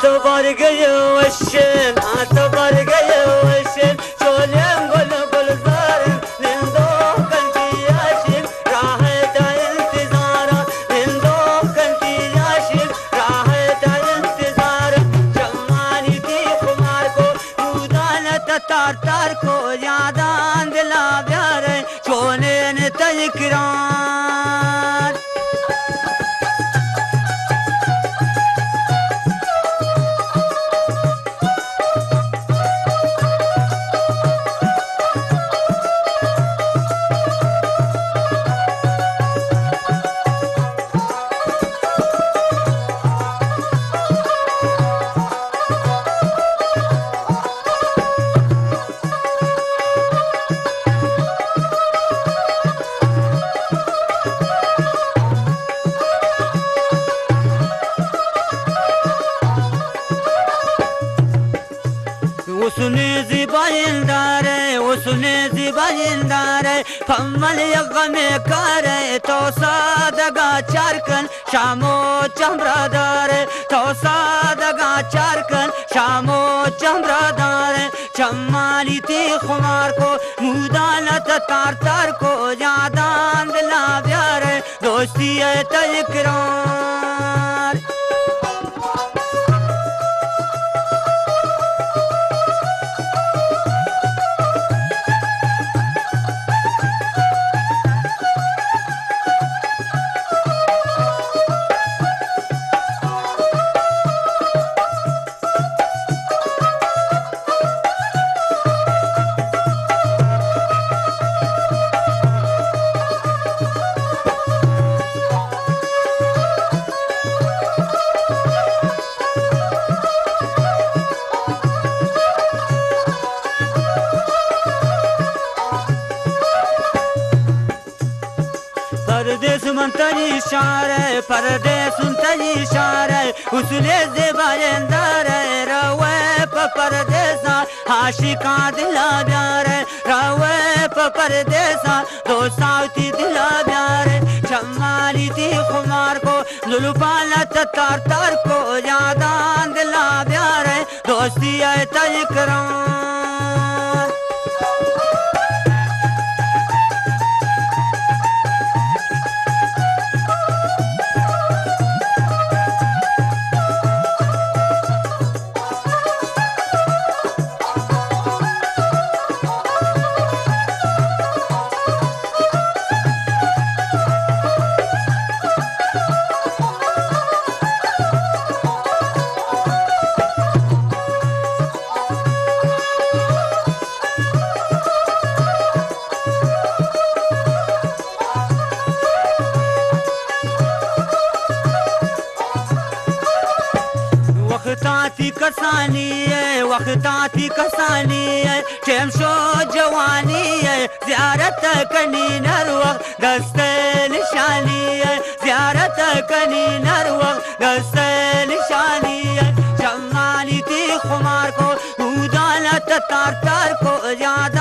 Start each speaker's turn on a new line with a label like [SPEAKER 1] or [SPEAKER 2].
[SPEAKER 1] आतोबार गए वशन आतोबार गए वशन चोलें गुल गुलजार निंदो कंटी याशिन राह दा इंतजार निंदो कंटी याशिन राह दा इंतजार जमानी थी खुमार को उदानत तार तार को यादान दिला प्यार चोले ने तयकरार उसने ज़िबाइंदार कमल यगम कर तो सादगा चारकन शामो चमरादार तो सादगा चारकन शामो चमरादार चमाली थी खुमार को मुदानत तार तार को यादान दिला प्यार दोस्ती है तयकरार परदेस मंतरी इशारे परदेस मंतरी इशारे उसने ज़िबाइंदार रवे परदेसा आशिका दिला प्यार रवे परदेसा दो साउती दिला प्यार चमाली थी खुमार को लुलुपालत तार तार को यादान दिला प्यार दोस्ती है तयकरार वक्ताती कसानी है टेमशो जवानी है ज़ियारत कनी नरवक दस्ते निशानी है ज़ियारत कनी नरवक दस्ते निशानी है जमानी थी खुमार को उदानत तार तार को याद